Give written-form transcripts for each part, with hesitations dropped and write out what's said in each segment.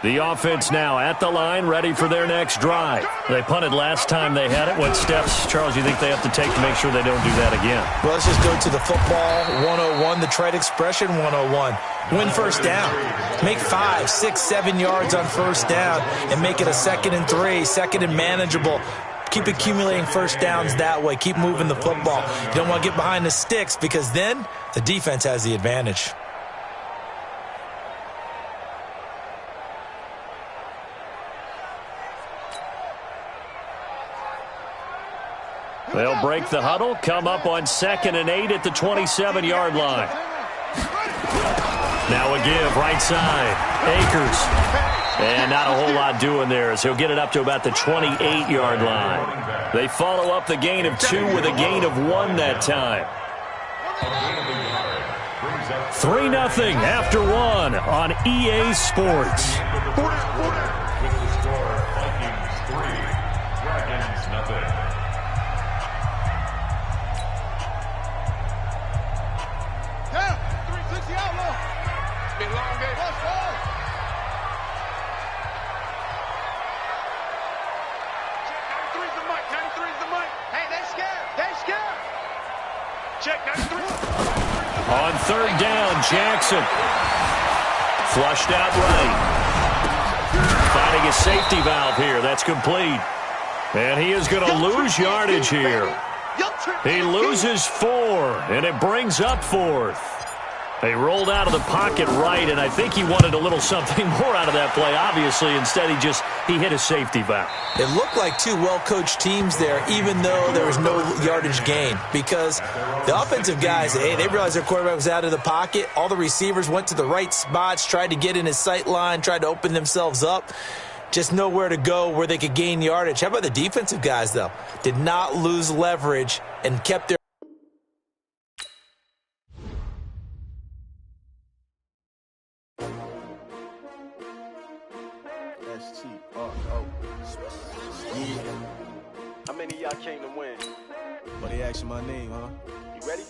The offense now at the line, ready for their next drive. They punted last time they had it. What steps, Charles, you think they have to take to make sure they don't do that again? Well, let's just go to the football 101, the trade expression 101. Win first down. Make 5, 6, 7 yards on first down and make it a 2nd and 3, 2nd and manageable. Keep accumulating first downs that way. Keep moving the football. You don't want to get behind the sticks because then the defense has the advantage. They'll break the huddle, come up on 2nd and 8 at the 27-yard line. Now a give, right side. Akers. And not a whole lot doing there as he'll get it up to about the 28-yard line. They follow up the gain of 2 with a gain of 1 that time. 3-0 after 1 on EA Sports. On 3rd down, Jackson. Flushed out right. Finding a safety valve here. That's complete. And he is going to lose yardage here. He loses 4, and it brings up 4th. They rolled out of the pocket right, and I think he wanted a little something more out of that play, obviously. Instead, he hit a safety valve. It looked like 2 well-coached teams there, even though there was no yardage gain, because the offensive guys, hey, they realized their quarterback was out of the pocket. All the receivers went to the right spots, tried to get in his sight line, tried to open themselves up. Just nowhere to go where they could gain yardage. How about the defensive guys, though? Did not lose leverage and kept their How many of y'all came to win? But they asking my name, huh? You ready?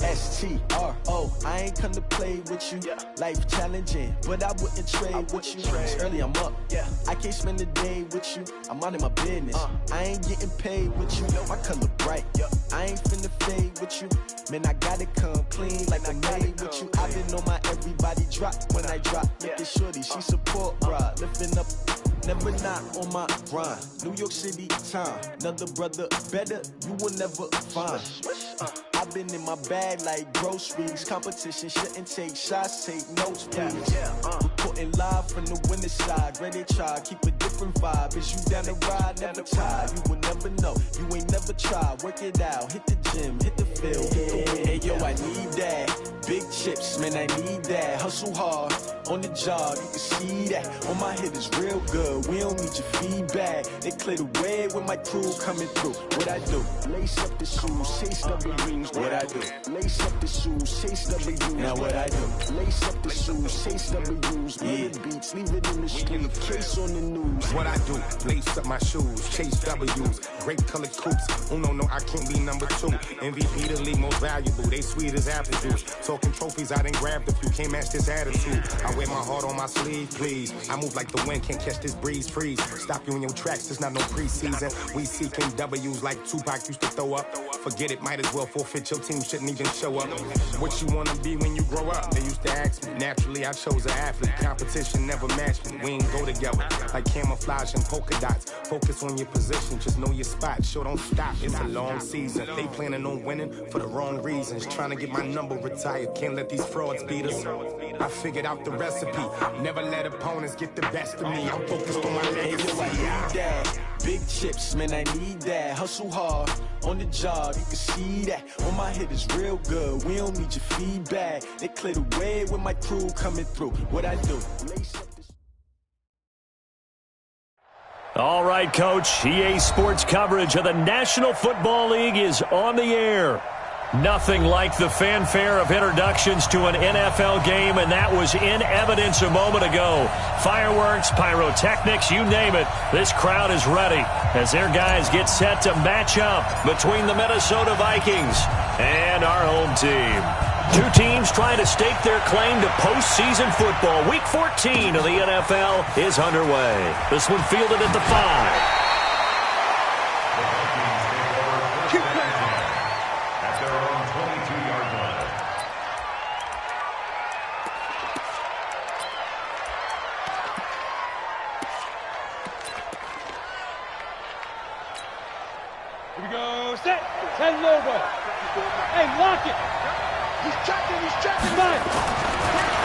S-T-R-O, I ain't come to play with you. Yeah. Life challenging, but I wouldn't trade with you. It's early, I'm up. Yeah. I can't spend the day with you. I'm out of my business. I ain't getting paid with you. My color bright. Yeah. I ain't finna fade with you. Man, I gotta come clean like I'm made with you. I've been on my everybody drop when I drop. Look at shorty, she support rod. Lifting up, never not on my grind. New York City time. Another brother better, you will never find. I've been in my bag like groceries. Competition shouldn't take shots, take notes, please. Reporting live from the winning side. Ready to try, keep a different vibe. Is you down the ride, never tired. You will never know, you ain't never tried. Work it out, hit the gym, hit the field, hit the win. Hey yo, I need that. Big chips, man, I need that. Hustle hard, on the job, you can see that. On my head is real good, we don't need your feedback. They clear the way with my crew coming through. What I do? Lace up the shoes, chase W's. What I do? Lace up the shoes, chase W's. Now what I do? Lace up the shoes, chase W's. Yeah. Beats, leave it in the street, case on the news. What I do? Lace up my shoes, chase W's. Grape colored coops. Uno, no, I can't be number 2. MVP the league most valuable. They sweet as apple juice. Talking trophies, I didn't grab the few. Can't match this attitude. I wear my heart on my sleeve, please. I move like the wind, can't catch this breeze, freeze. Stop you in your tracks, there's not no preseason. We seeking W's like Tupac used to throw up. Forget it, might as well forfeit. Your team shouldn't even show up. What you wanna be when you grow up? They used to ask me. Naturally, I chose an athlete. Competition never matched me. We ain't go together like camouflage and polka dots. Focus on your position, just know your spot. Sure, don't stop. It's a long season. They planning on winning for the wrong reasons. Trying to get my number retired. Can't let these frauds beat us. I figured out the recipe. Never let opponents get the best of me. I'm focused on my legacy. I need that. Big chips, man, I need that. Hustle hard, on the job, you can see that. On my head is real good, we don't need your feedback. They clear the way with my crew coming through. What I do? Lace up this. All right, Coach. EA Sports coverage of the National Football League is on the air. Nothing like the fanfare of introductions to an NFL game, and that was in evidence a moment ago. Fireworks, pyrotechnics, you name it. This crowd is ready as their guys get set to match up between the Minnesota Vikings and our home team. Two teams trying to stake their claim to postseason football. Week 14 of the NFL is underway. This one fielded at the 5. Here we go, set, send it over. Hey, lock it. He's checking. Fine.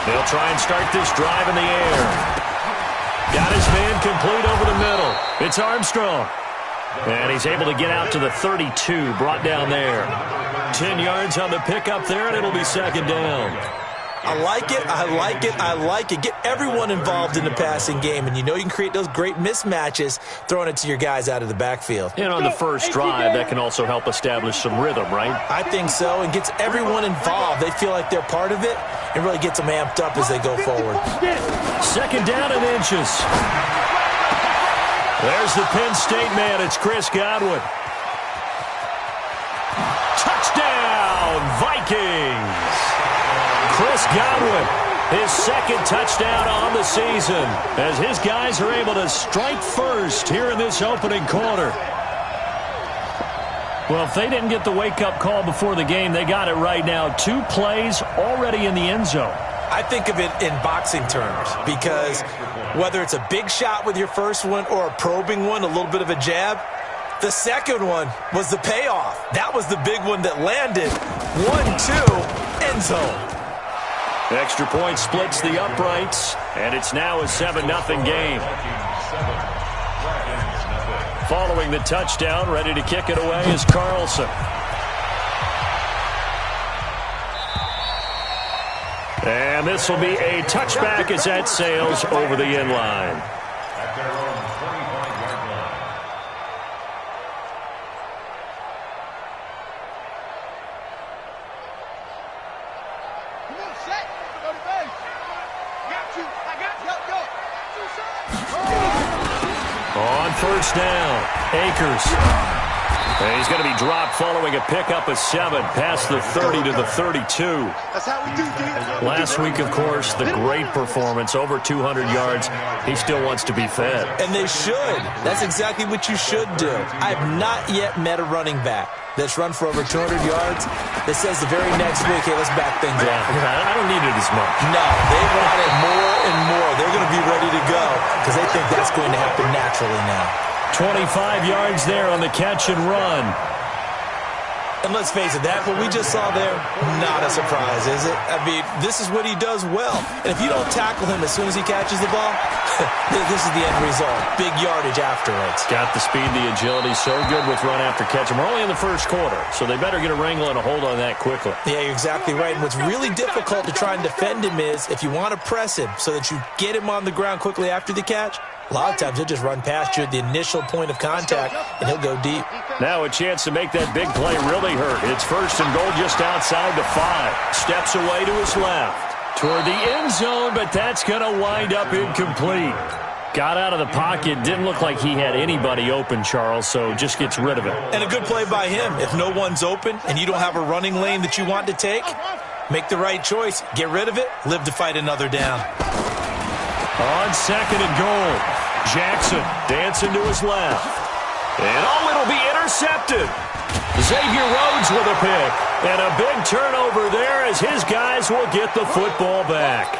They'll try and start this drive in the air. Got his man complete over the middle. It's Armstrong. And he's able to get out to the 32, brought down there. 10 yards on the pickup there, and it'll be second down. I like it. Get everyone involved in the passing game, and you know you can create those great mismatches throwing it to your guys out of the backfield. And on the first drive, that can also help establish some rhythm, right? I think so, and gets everyone involved. They feel like they're part of it, and really gets them amped up as they go forward. Second down and inches. There's the Penn State man. It's Chris Godwin. Touchdown, Vikings! Chris Godwin, his second touchdown on the season, as his guys are able to strike first here in this opening quarter. Well, if they didn't get the wake-up call before the game, they got it right now. 2 plays already in the end zone. I think of it in boxing terms, because whether it's a big shot with your first one or a probing one, a little bit of a jab, the second one was the payoff. That was the big one that landed. 1-2, end zone. Extra point splits the uprights, and it's now a 7-0 game. Following the touchdown, ready to kick it away is Carlson. And this will be a touchback as that sails over the end line. On first down, Akers. And he's going to be dropped following a pickup of 7 past the 30 to the 32. That's how we do, dude. Last week, of course, the great performance, over 200 yards. He still wants to be fed. And they should. That's exactly what you should do. I have not yet met a running back that's run for over 200 yards that says the very next week, hey, let's back things up. I don't need it as much. No, they want it more and more. They're going to be ready to go because they think that's going to happen naturally now. 25 yards there on the catch and run. And let's face it, that what we just saw there, not a surprise, is it? I mean, this is what he does well. And if you don't tackle him as soon as he catches the ball, this is the end result. Big yardage afterwards. Got the speed, the agility, so good with run after catch. And we're only in the first quarter, so they better get a wrangle and a hold on that quickly. Yeah, you're exactly right. And what's really difficult to try and defend him is if you want to press him so that you get him on the ground quickly after the catch, a lot of times he'll just run past you at the initial point of contact, and he'll go deep. Now a chance to make that big play really hurt. It's first and goal just outside the 5. Steps away to his left. Toward the end zone, but that's going to wind up incomplete. Got out of the pocket. Didn't look like he had anybody open, Charles, so just gets rid of it. And a good play by him. If no one's open and you don't have a running lane that you want to take, make the right choice. Get rid of it. Live to fight another down. On second and goal, Jackson dancing to his left. And it'll be intercepted. Xavier Rhodes with a pick. And a big turnover there as his guys will get the football back.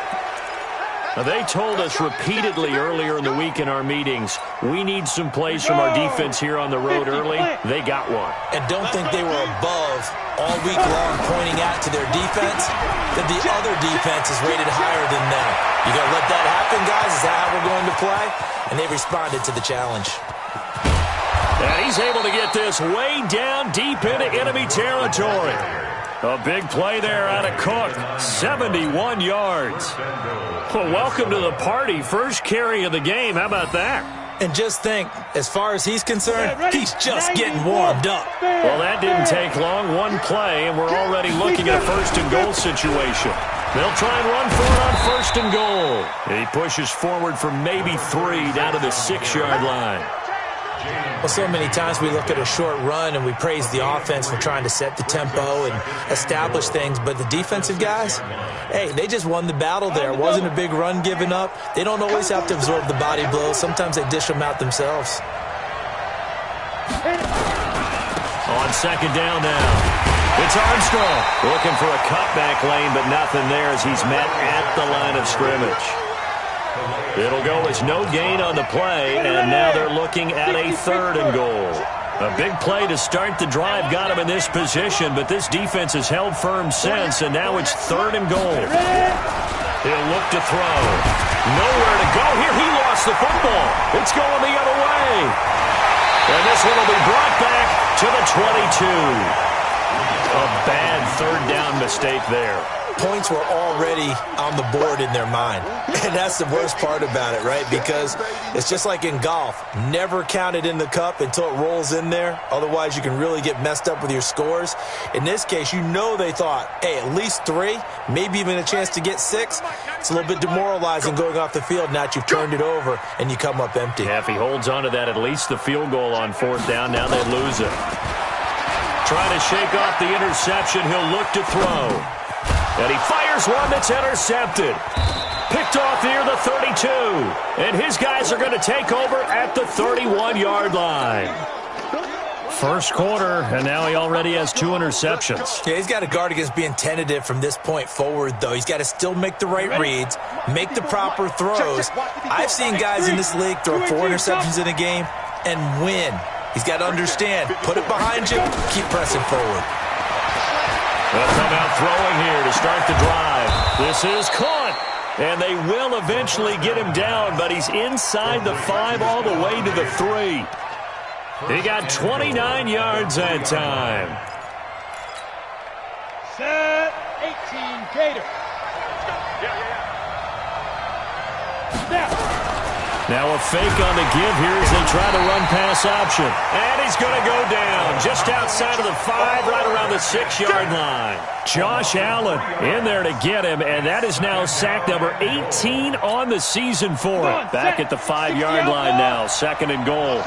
Now, they told us repeatedly earlier in the week in our meetings, we need some plays from our defense here on the road early. They got one. And don't think they were above all week long pointing out to their defense that the other defense is rated higher than them. You got to let that happen, guys. Is that how we're going to play? And they responded to the challenge. And he's able to get this way down deep into enemy territory. A big play there out of Cook. 71 yards. Well, welcome to the party. First carry of the game. How about that? And just think, as far as he's concerned, he's just getting warmed up. Well, that didn't take long. One play, and we're already looking at a first and goal situation. They'll try and run for it on first and goal. And he pushes forward for maybe 3 down to the 6-yard line. Well, so many times we look at a short run and we praise the offense for trying to set the tempo and establish things, but the defensive guys, hey, they just won the battle there. It wasn't a big run given up. They don't always have to absorb the body blows. Sometimes they dish them out themselves. On second down now, it's Armstrong looking for a cutback lane, but nothing there as he's met at the line of scrimmage. It'll go as no gain on the play, and now they're looking at a 3rd and goal. A big play to start the drive got him in this position, but this defense has held firm since, and now it's 3rd and goal. He'll look to throw. Nowhere to go here. He lost the football. It's going the other way. And this one will be brought back to the 22. A bad 3rd down mistake there. Points were already on the board in their mind. And that's the worst part about it, right? Because it's just like in golf. Never count it in the cup until it rolls in there. Otherwise, you can really get messed up with your scores. In this case, you know they thought, hey, at least 3, maybe even a chance to get 6. It's a little bit demoralizing going off the field. Now that you've turned it over and you come up empty. Yeah, if he holds on to that, at least the field goal on 4th down, now they lose it. Trying to shake off the interception, he'll look to throw. And he fires one that's intercepted. Picked off near the 32. And his guys are going to take over at the 31-yard line. First quarter, and now he already has 2 interceptions. Yeah, he's got to guard against being tentative from this point forward, though. He's got to still make the right reads, make the proper throws. I've seen guys in this league throw 4 interceptions in a game and win. He's got to understand, put it behind you, keep pressing forward. They'll come out throwing here to start the drive. This is caught, and they will eventually get him down, but he's inside the 5 all the way to the 3. He got 29 yards that time. Set, 18, Gator. Snap. Now a fake on the give here as they try to run pass option. And he's going to go down just outside of the 5, right around the 6-yard line. Josh Allen in there to get him, and that is now sack number 18 on the season for him. Back at the 5-yard line now, 2nd and goal.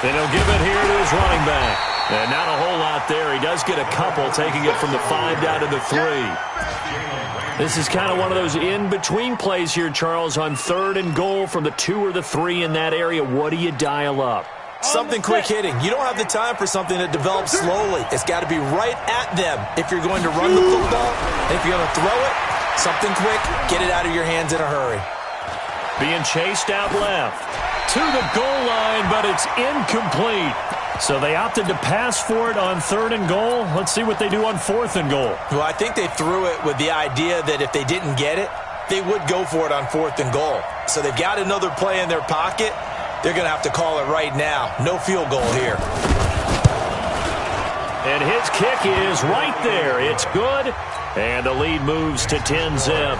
And he'll give it here to his running back. And not a whole lot there. He does get a couple, taking it from the 5 down to the 3. This is kind of one of those in-between plays here, Charles, on 3rd and goal from the 2 or the 3 in that area. What do you dial up? Something quick hitting. You don't have the time for something that develops slowly. It's got to be right at them if you're going to run the football. And if you're going to throw it, something quick, get it out of your hands in a hurry. Being chased out left to the goal line, but it's incomplete. So they opted to pass for it on 3rd and goal. Let's see what they do on 4th and goal. Well, I think they threw it with the idea that if they didn't get it, they would go for it on 4th and goal. So they've got another play in their pocket. They're going to have to call it right now. No field goal here. And his kick is right there. It's good. And the lead moves to 10-zip.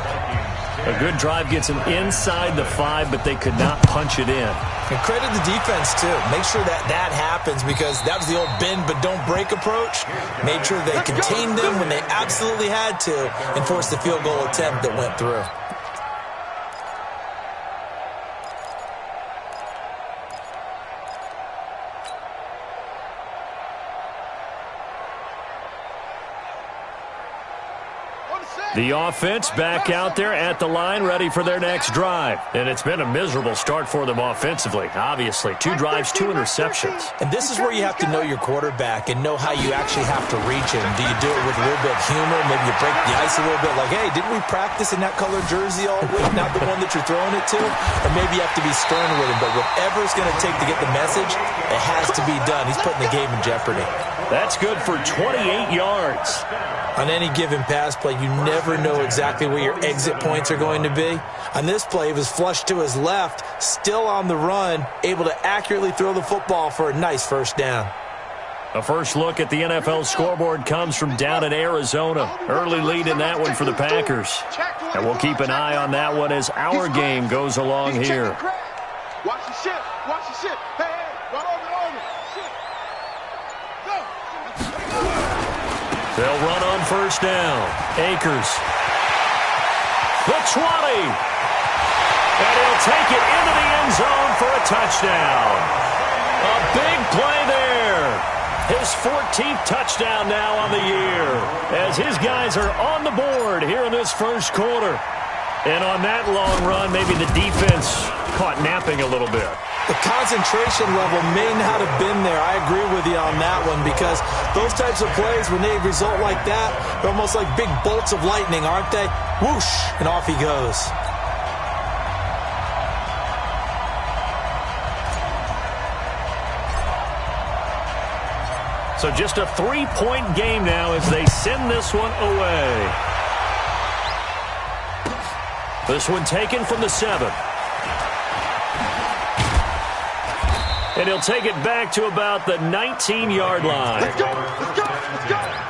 A good drive gets them inside the 5, but they could not punch it in. And credit the defense, too. Make sure that happens because that was the old bend but don't break approach. Made sure they contained them when they absolutely had to and forced the field goal attempt that went through. The offense back out there at the line, ready for their next drive. And it's been a miserable start for them offensively, obviously. 2 drives, 2 interceptions. And this is where you have to know your quarterback and know how you actually have to reach him. Do you do it with a little bit of humor? Maybe you break the ice a little bit like, hey, didn't we practice in that colored jersey all week? Not the one that you're throwing it to? Or maybe you have to be stern with him. But whatever it's going to take to get the message, it has to be done. He's putting the game in jeopardy. That's good for 28 yards. On any given pass play, you never know exactly where your exit points are going to be. On this play, he was flushed to his left, still on the run, able to accurately throw the football for a nice first down. A first look at the NFL scoreboard comes from down in Arizona. Early lead in that one for the Packers. And we'll keep an eye on that one as our game goes along here. Watch the ship. Watch the ship. Hey, run over. Shit. Go. They'll run on first down. Akers. The 20. And he'll take it into the end zone for a touchdown. A big play there. His 14th touchdown now on the year, as his guys are on the board here in this first quarter. And on that long run, maybe the defense caught napping a little bit. The concentration level may not have been there. I agree with you on that one, because those types of plays, when they result like that, they're almost like big bolts of lightning, aren't they? Whoosh, and off he goes. So just a 3-point game now as they send this one away. This one taken from the 7. And he'll take it back to about the 19-yard line. Let's go. Let's go. Let's go.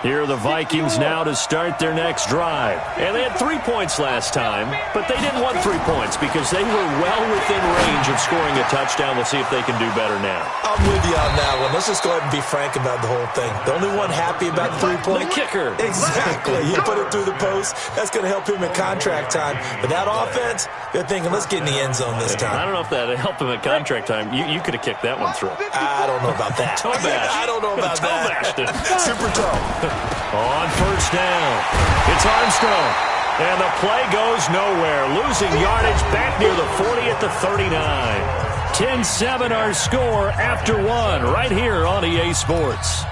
Here are the Vikings now to start their next drive. And they had 3 points last time, but they didn't want 3 points because they were well within range of scoring a touchdown. We'll see if they can do better now. I'm with you on that one. Let's just go ahead and be frank about the whole thing. The only one happy about the 3-point? The kicker. Exactly. You put it through the post, that's going to help him in contract time. But that offense, they're thinking, let's get in the end zone this time. I don't know if that helped him at contract time. You could have kicked that one through. I don't know about that. Toe bash. I don't know about that. Super toe. On first down, it's Armstrong. And the play goes nowhere. Losing yardage back near the 40 at the 39. 10-7 our score after one right here on EA Sports.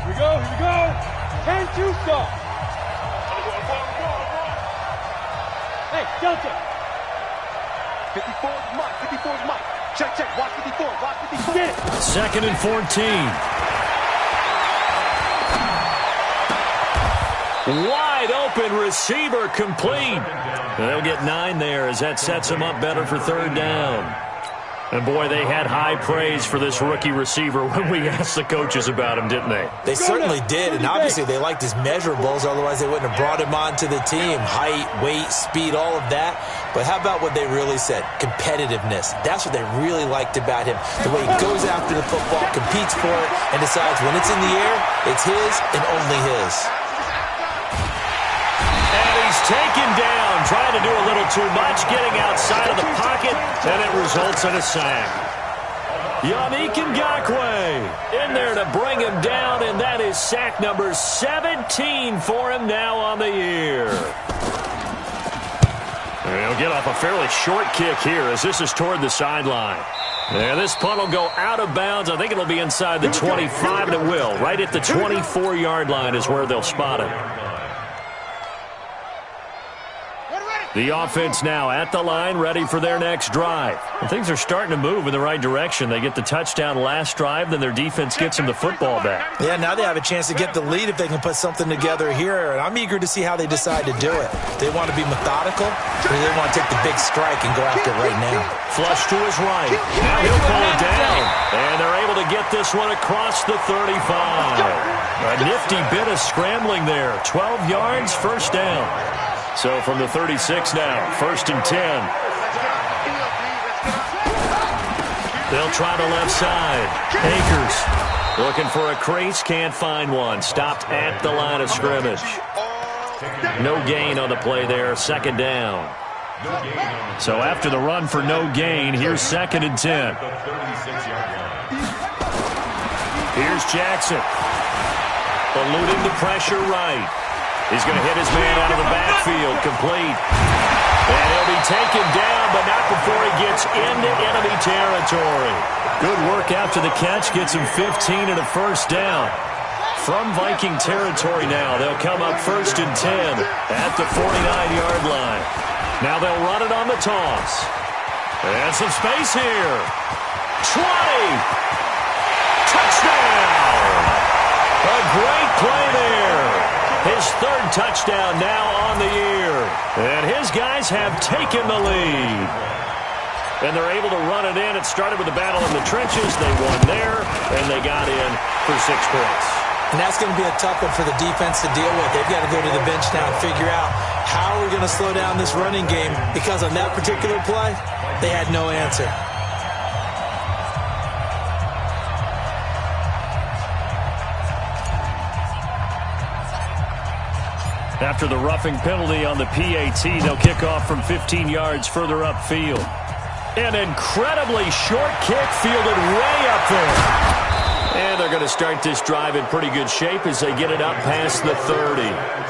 Here we go, here we go. Turn to stop. Hey, Delta. 54 is Mike. 54 is Mike. Check, check. Watch 54. Watch 54. Get it. 2nd and 14. Wide open receiver complete. They'll get 9 there as that sets them up better for 3rd down. And, boy, they had high praise for this rookie receiver when we asked the coaches about him, didn't they? They certainly did, and obviously they liked his measurables. Otherwise, they wouldn't have brought him onto the team. Height, weight, speed, all of that. But how about what they really said? Competitiveness. That's what they really liked about him. The way he goes after the football, competes for it, and decides when it's in the air, it's his and only his. Taken down, trying to do a little too much, getting outside of the pocket, and it results in a sack. Yannick Ngakoue in there to bring him down, and that is sack number 17 for him now on the year. And he'll get off a fairly short kick here as this is toward the sideline. And this punt will go out of bounds. I think it'll be inside the 25, and it will. Right at the 24-yard line is where they'll spot it. The offense now at the line, ready for their next drive. And things are starting to move in the right direction. They get the touchdown last drive, then their defense gets them the football back. Yeah, now they have a chance to get the lead if they can put something together here. And I'm eager to see how they decide to do it. They want to be methodical, or do they want to take the big strike and go after it right now? Flush to his right. Now he'll pull it down. And they're able to get this one across the 35. A nifty bit of scrambling there. 12 yards, first down. So from the 36 now, 1st and 10. They'll try the left side. Akers looking for a crease, can't find one. Stopped at the line of scrimmage. No gain on the play there, 2nd down. So after the run for no gain, here's 2nd and 10. Here's Jackson. Eluding the pressure right. He's going to hit his man out of the backfield, complete. And he'll be taken down, but not before he gets into enemy territory. Good work after the catch, gets him 15 and a first down. From Viking territory now, they'll come up 1st and 10 at the 49-yard line. Now they'll run it on the toss. And some space here. 20. Touchdown. A great play there. His 3rd touchdown now on the year. And his guys have taken the lead. And they're able to run it in. It started with a battle in the trenches. They won there, and they got in for 6 points. And that's going to be a tough one for the defense to deal with. They've got to go to the bench now and figure out how we're going to slow down this running game, because on that particular play, they had no answer. After the roughing penalty on the PAT, they'll kick off from 15 yards further upfield. An incredibly short kick fielded way up there. And they're going to start this drive in pretty good shape as they get it up past the 30.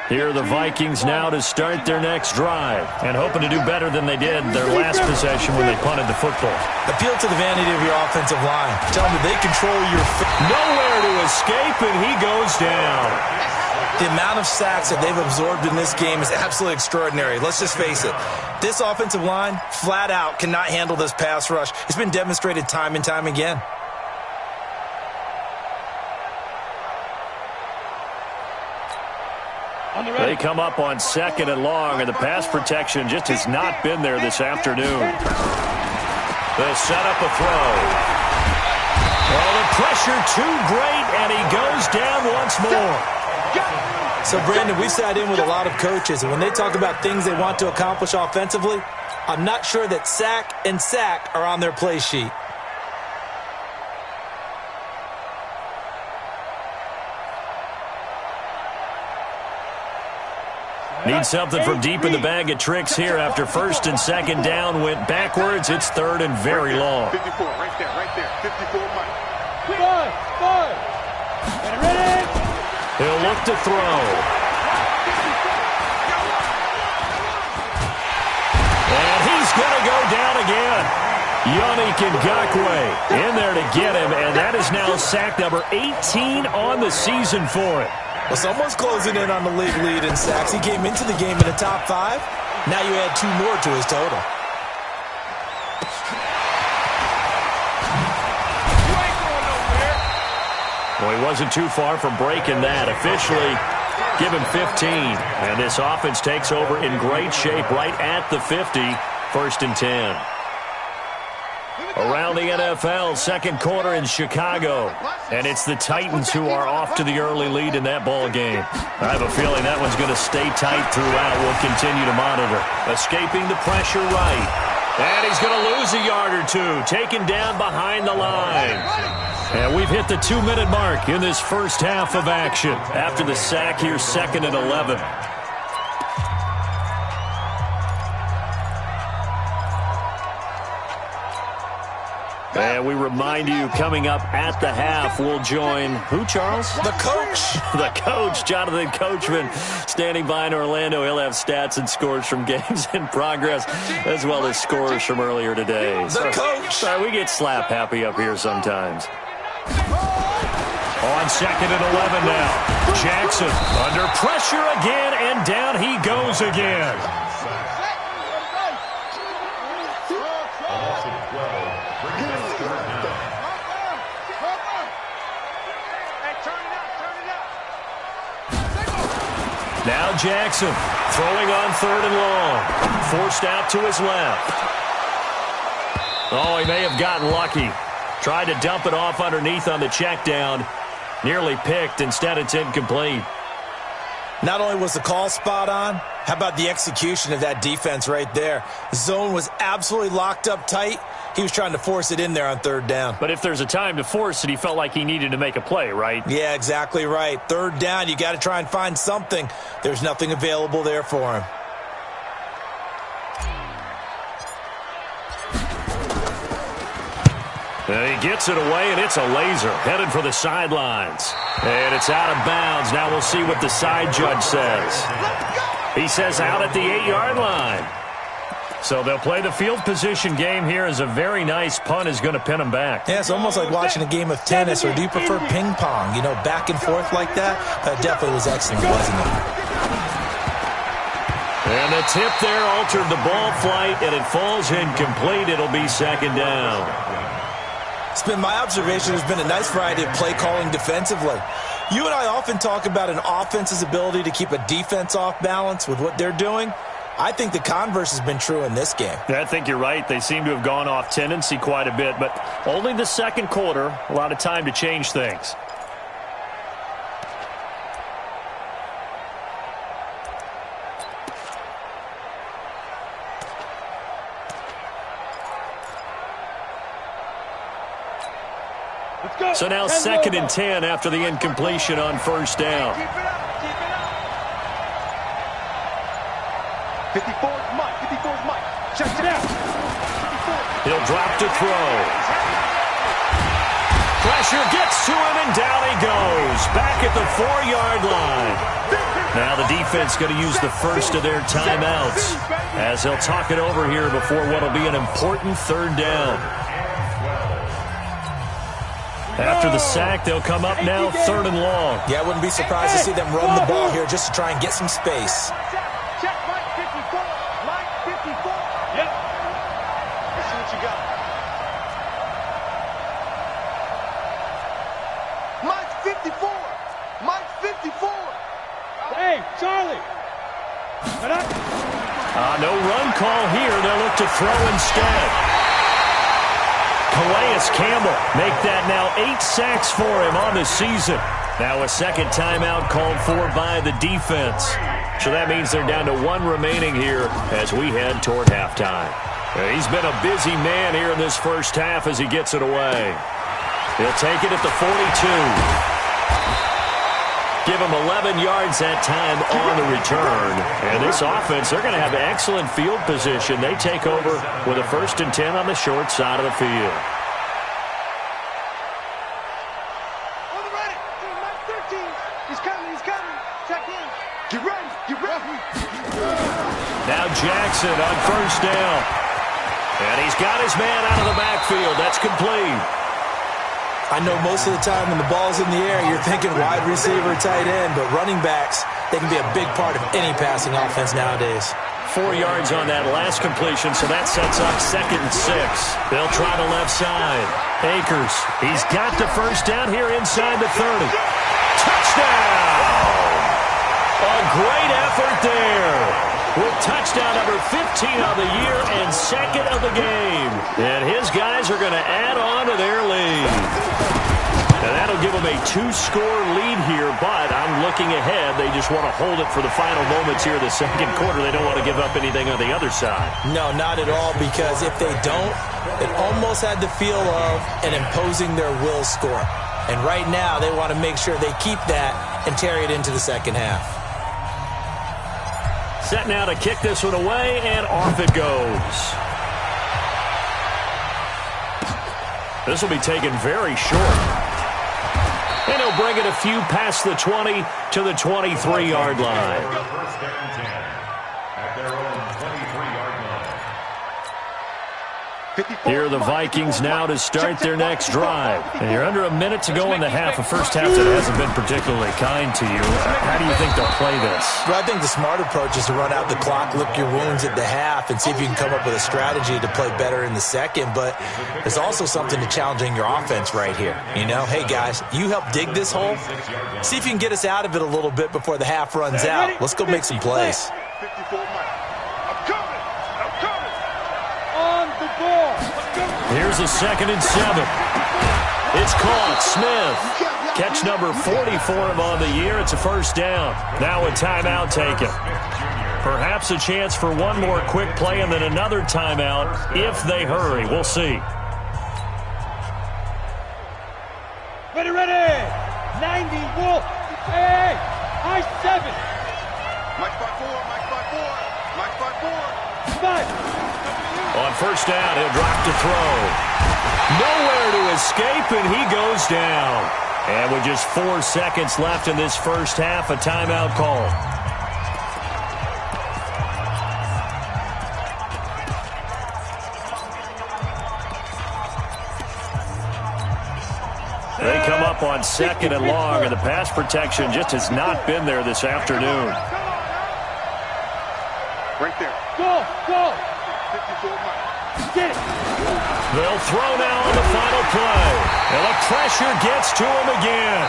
Here are the Vikings now to start their next drive and hoping to do better than they did their last possession when they punted the football. Appeal to the vanity of your offensive line. Tell them that they control your... Nowhere to escape, and he goes down. The amount of sacks that they've absorbed in this game is absolutely extraordinary. Let's just face it. This offensive line, flat out, cannot handle this pass rush. It's been demonstrated time and time again. They come up on 2nd and long, and the pass protection just has not been there this afternoon. They set up a throw. Oh, the pressure too great, and he goes down once more. So, Brandon, we've sat in with a lot of coaches, and when they talk about things they want to accomplish offensively, I'm not sure that sack and sack are on their play sheet. Need something from deep in the bag of tricks here after 1st and 2nd down went backwards. It's 3rd and very long. 54, right there. 54, Mike. 5. Get ready. He'll look to throw. And he's going to go down again. Yannick Ngakoue in there to get him, and that is now sack number 18 on the season for him. Well, someone's closing in on the league lead in sacks. He came into the game in the top 5. Now you add 2 more to his total. Well, he wasn't too far from breaking that. Officially, give him 15. And this offense takes over in great shape right at the 50. 1st and 10. Around the NFL, 2nd quarter in Chicago. And it's the Titans who are off to the early lead in that ball game. I have a feeling that one's going to stay tight throughout. We'll continue to monitor. Escaping the pressure right. And he's going to lose a yard or two. Taken down behind the line. And we've hit the 2-minute mark in this first half of action. After the sack here, 2nd and 11. And we remind you, coming up at the half, we'll join who, Charles? The coach. The coach, Jonathan Coachman, standing by in Orlando. He'll have stats and scores from games in progress, as well as scores from earlier today. The coach. Sorry, we get slap happy up here sometimes. On 2nd and 11 now. Jackson under pressure again, and down he goes again. Now Jackson throwing on 3rd and long. Forced out to his left. Oh, he may have gotten lucky. Tried to dump it off underneath on the check down. Nearly picked. Instead, it's incomplete. Not only was the call spot on, how about the execution of that defense right there? Zone was absolutely locked up tight. He was trying to force it in there on 3rd down. But if there's a time to force it, he felt like he needed to make a play, right? Yeah, exactly right. 3rd down, you got to try and find something. There's nothing available there for him. And he gets it away, and it's a laser. Headed for the sidelines. And it's out of bounds. Now we'll see what the side judge says. He says out at the 8-yard line. So they'll play the field position game here as a very nice punt is going to pin them back. Yeah, it's almost like watching a game of tennis, or do you prefer ping pong? You know, back and forth like that? That definitely was excellent, wasn't it? And the tip there altered the ball flight, and it falls incomplete. It'll be 2nd down. It's been my observation there's been a nice variety of play calling defensively. You and I often talk about an offense's ability to keep a defense off balance with what they're doing. I think the converse has been true in this game. I think you're right. They seem to have gone off tendency quite a bit, but only the 2nd quarter, a lot of time to change things. So now 2nd and 10 after the incompletion on first down. Keep it up. Keep it up. 54's Mike. 54's Mike. Check it out. 54. He'll drop to throw. Pressure gets to him, and down he goes. Back at the 4-yard line. Now the defense going to use the first of their timeouts as they'll talk it over here before what will be an important 3rd down. After the sack, they'll come up now 3rd and long. Yeah, I wouldn't be surprised to see them run the ball here just to try and get some space. Check Mike 54. Mike 54. Yep. Let's see what you got. Mike 54. Mike 54. Hey, Charlie. No run call here. They'll look to throw instead. Calais Campbell make that now 8 sacks for him on the season. Now a 2nd timeout called for by the defense. So that means they're down to 1 remaining here as we head toward halftime. He's been a busy man here in this first half as he gets it away. He'll take it at the 42. Give him 11 yards that time on the return. And this offense, they're going to have excellent field position. They take over with a 1st and 10 on the short side of the field. On the ready. Mike 13. He's coming. He's coming. Check in. Get ready. Get ready. Now Jackson on first down. And he's got his man out of the backfield. That's complete. I know most of the time when the ball's in the air, you're thinking wide receiver, tight end, but running backs, they can be a big part of any passing offense nowadays. 4 yards on that last completion, so that sets up 2nd and 6. They'll try the left side. Akers, he's got the first down here inside the 30. Touchdown! A great effort there. With touchdown number 15 of the year and 2nd of the game. And his guys are going to add on to their lead. And that'll give them a 2-score lead here, but I'm looking ahead. They just want to hold it for the final moments here of the 2nd quarter. They don't want to give up anything on the other side. No, not at all, because if they don't, it almost had the feel of an imposing their will score. And right now, they want to make sure they keep that and carry it into the 2nd half. Set now to kick this one away, and off it goes. This will be taken very short. And he'll bring it a few past the 20 to the 23-yard line. First down and 10 at their own 23-yard line. Here are the Vikings now to start their next drive. And you're under a minute to go in the half. A first half that hasn't been particularly kind to you. How do you think they'll play this? Well, I think the smart approach is to run out the clock, lick your wounds at the half, and see if you can come up with a strategy to play better in the 2nd. But there's also something to challenging your offense right here. You know, hey, guys, you help dig this hole. See if you can get us out of it a little bit before the half runs out. Let's go make some plays. 54 Mike. I'm coming. I'm coming. On the ball. Here's a 2nd and 7. It's caught. Smith. Catch number 40 for him on the year. It's a first down. Now a timeout taken. Perhaps a chance for one more quick play and then another timeout if they hurry. We'll see. Ready, ready. 90 Wolf. Hey, I-7. Mike 5-4. Mike 5-4. Mike 5-4. Spot. On first down, he'll drop to throw. Nowhere to escape, and he goes down. And with just 4 seconds left in this first half, a timeout call. They come up on 2nd and long, and the pass protection just has not been there this afternoon. Right there. Go, go. 54 Mike. Get it. They'll throw now on the final play. And the pressure gets to him again.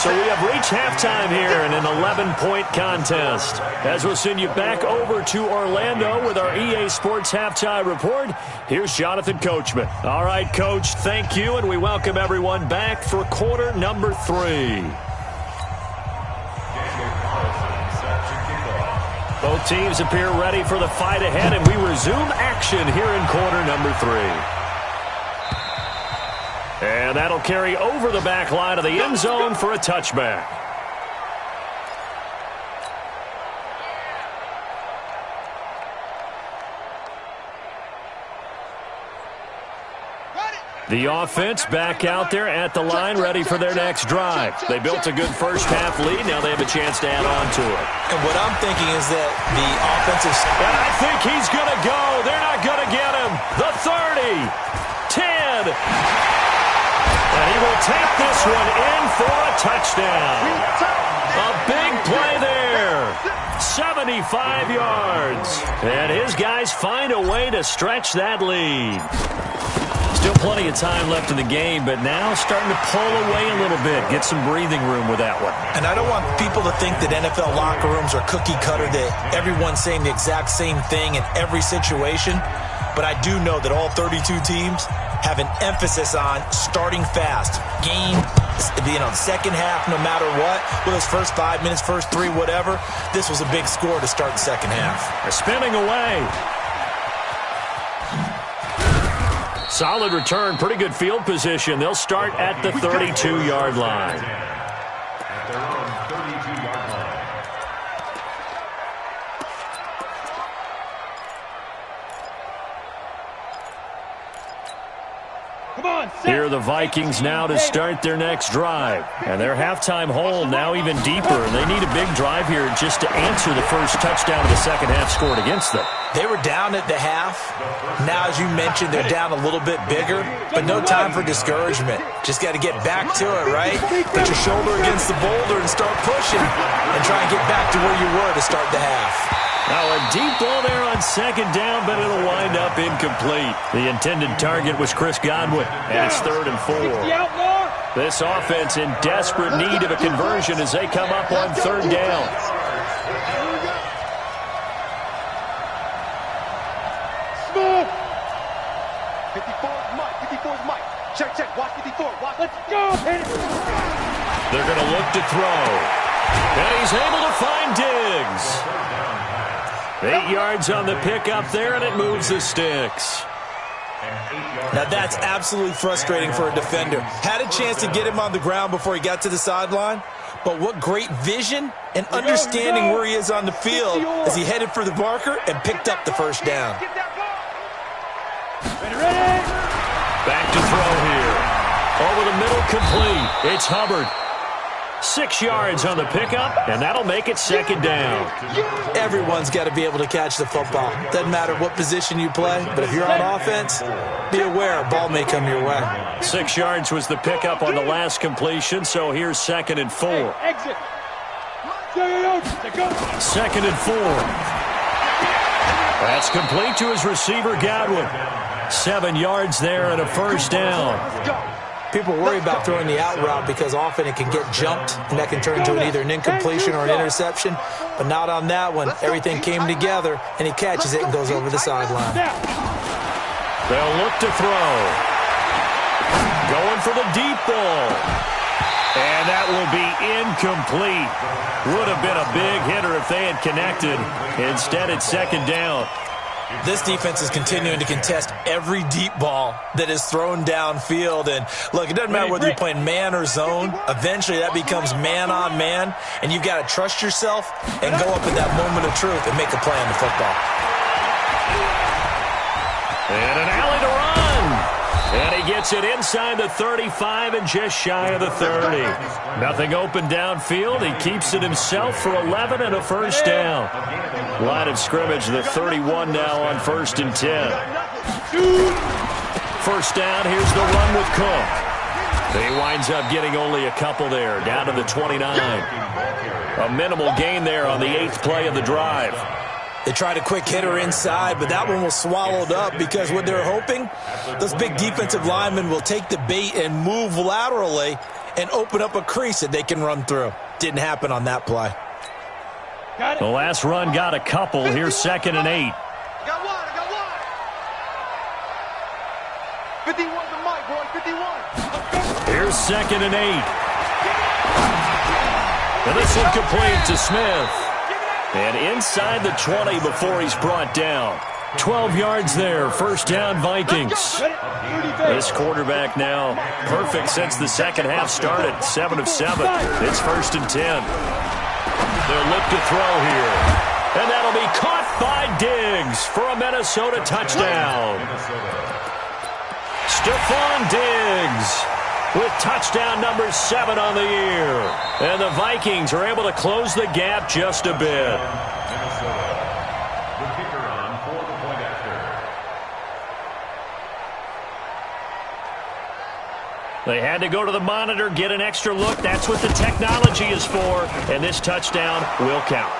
So we have reached halftime here in an 11-point contest. As we'll send you back over to Orlando with our EA Sports Halftime Report, here's Jonathan Coachman. All right, Coach, thank you, and we welcome everyone back for quarter number 3. Both teams appear ready for the fight ahead, and we resume action here in quarter number 3. And that'll carry over the back line of the end zone for a touchback. The offense back out there at the line, ready for their next drive. They built a good first-half lead. Now they have a chance to add on to it. And what I'm thinking is that the offensive... And I think he's going to go. They're not going to get him. The 30, 10. And he will take this one in for a touchdown. A big play there. 75 yards. And his guys find a way to stretch that lead. Still plenty of time left in the game, but now starting to pull away a little bit. Get some breathing room with that one. And I don't want people to think that NFL locker rooms are cookie cutter, that everyone's saying the exact same thing in every situation. But I do know that all 32 teams have an emphasis on starting fast. Game, second half, no matter what. Whether it's first 5 minutes, first 3, whatever. This was a big score to start the second half. They're spinning away. Solid return, pretty good field position. They'll start at the 32-yard line. At their own 32-yard line. Here are the Vikings now to start their next drive. And their halftime hole now even deeper. And they need a big drive here just to answer the first touchdown of the second half scored against them. They were down at the half. Now, as you mentioned, they're down a little bit bigger, but no time for discouragement. Just got to get back to it, right? Put your shoulder against the boulder and start pushing and try and get back to where you were to start the half. Now a deep ball there on second down, but it'll wind up incomplete. The intended target was Chris Godwin, and it's 3rd and 4. This offense in desperate need of a conversion as they come up on 3rd down. Smooth. 54's Mike. 54's Mike. Check. Watch 54. Watch. Let's go. They're going to look to throw. And he's able to find Diggs. 8 yards on the pickup there, and it moves the sticks. Now that's absolutely frustrating for a defender. Had a chance to get him on the ground before he got to the sideline, but what great vision and understanding where he is on the field as he headed for the marker and picked up the first down. Back to throw here. Over the middle, complete. It's Hubbard. 6 yards on the pickup, and that'll make it 2nd down. Everyone's got to be able to catch the football. Doesn't matter what position you play, but if you're on offense, be aware a ball may come your way. 6 yards was the pickup on the last completion, so here's 2nd and 4. Exit. 2nd and 4. That's complete to his receiver, Godwin. 7 yards there and a first down. People worry about throwing the out route because often it can get jumped, and that can turn into either an incompletion or an interception. But not on that one. Everything came together, and he catches it and goes over the sideline. They'll look to throw. Going for the deep ball. And that will be incomplete. Would have been a big hitter if they had connected. Instead, it's 2nd down. This defense is continuing to contest every deep ball that is thrown downfield. And, look, it doesn't matter whether you're playing man or zone. Eventually, that becomes man-on-man, and you've got to trust yourself and go up at that moment of truth and make a play on the football. And an alley to run. And he gets it inside the 35 and just shy of the 30. Nothing open downfield. He keeps it himself for 11 and a first down. Line of scrimmage, the 31 now on 1st and 10. First down, here's the run with Cook. He winds up getting only a couple there, down to the 29. A minimal gain there on the 8th play of the drive. They tried a quick hitter inside, but that one was swallowed up because what they're hoping, those big defensive linemen will take the bait and move laterally and open up a crease that they can run through. Didn't happen on that play. The last run got a couple. Here's 2nd and 8. I got one. 51's the Mike, boy. 51. Here's 2nd and 8. And this one complete to Smith. And inside the 20 before he's brought down. 12 yards there. First down, Vikings. This quarterback now perfect since the second half started. 7 of 7. It's 1st and 10. They'll look to throw here. And that'll be caught by Diggs for a Minnesota touchdown. Stephon Diggs with touchdown number 7 on the year. And the Vikings are able to close the gap just a bit. The kicker on for the point after. They had to go to the monitor, get an extra look. That's what the technology is for. And this touchdown will count.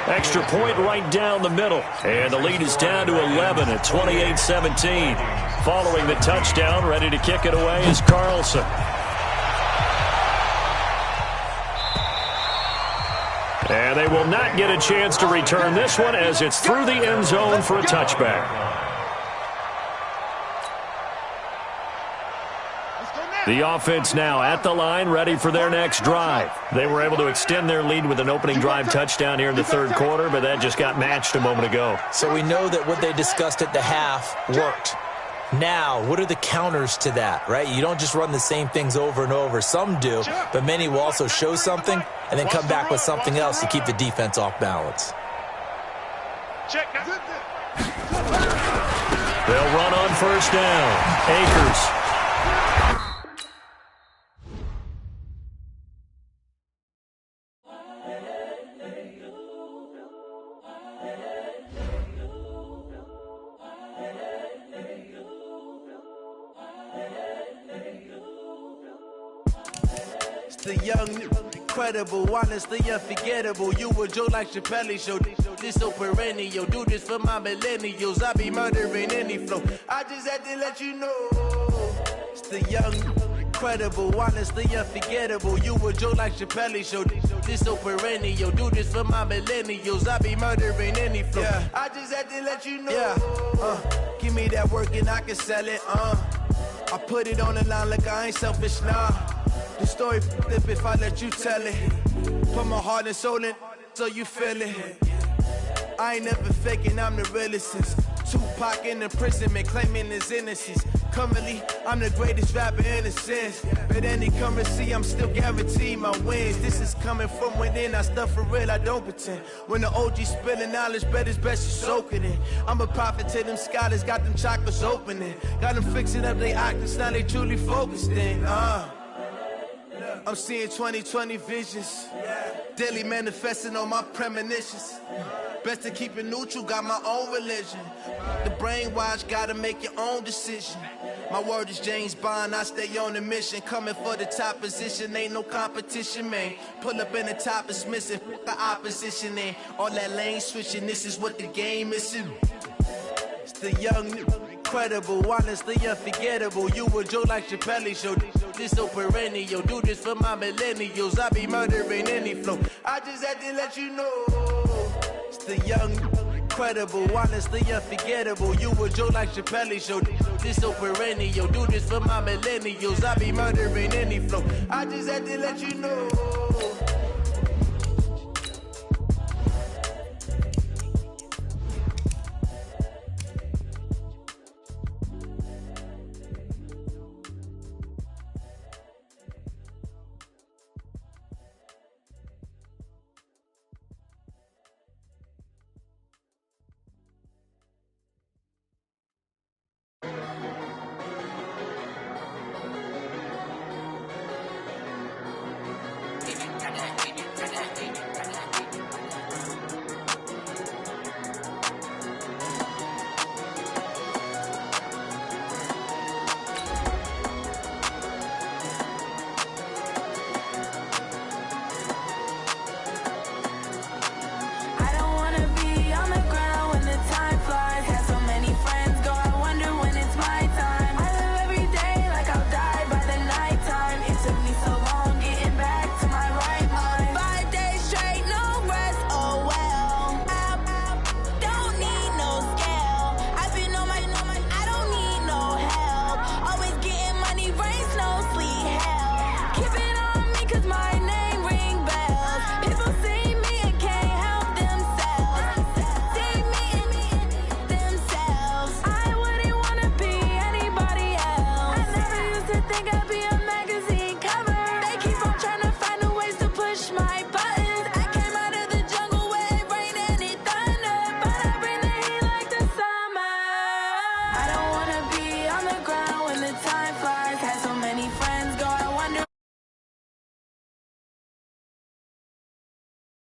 Extra point right down the middle. And the lead is down to 11 at 28-17. Following the touchdown, ready to kick it away is Carlson. And they will not get a chance to return this one as it's through the end zone for a touchback. The offense now at the line, ready for their next drive. They were able to extend their lead with an opening drive touchdown here in the third quarter, but that just got matched a moment ago. So we know that what they discussed at the half worked. Now, what are the counters to that, right? You don't just run the same things over and over. Some do, but many will also show something and then come back with something else to keep the defense off balance. They'll run on first down. Akers. The young, incredible, honestly unforgettable. You a Joe like Chappelle show. This so perennial. Do this for my millennials. I be murdering any flow. I just had to let you know. It's the young, incredible, honestly unforgettable. You a Joe like Chappelle show. This so perennial. Do this for my millennials. I be murdering any flow. Yeah. I just had to let you know. Yeah. Give me that work and I can sell it. I put it on the line like I ain't selfish, nah. The story flip if I let you tell it. Put my heart and soul in so you feel it. I ain't never faking, I'm the realest since Tupac in imprisonment, claiming his innocence. Currently, I'm the greatest rapper in a sense. But any currency, I'm still guaranteed my wins. This is coming from within, I stuff for real, I don't pretend. When the OG spilling knowledge, bet it's best you soak it in. I'm a prophet to them scholars, got them chakras opening. Got them fixing up they octaves, now they truly focused in. I'm seeing 20/20 visions. Daily manifesting on my premonitions. Best to keep it neutral, got my own religion. The brainwash, gotta make your own decision. My word is James Bond, I stay on a mission. Coming for the top position, ain't no competition, man. Pull up in the top is missing, put the opposition in. All that lane switching, this is what the game is. It's the young, incredible, honestly unforgettable. You a Joe like Chappelle show. This so perennial. Do this for my millennials. I be murdering any flow. I just had to let you know. It's the young, incredible, honestly unforgettable. You a Joe like Chappelle show. This so perennial. Do this for my millennials. I be murdering any flow. I just had to let you know.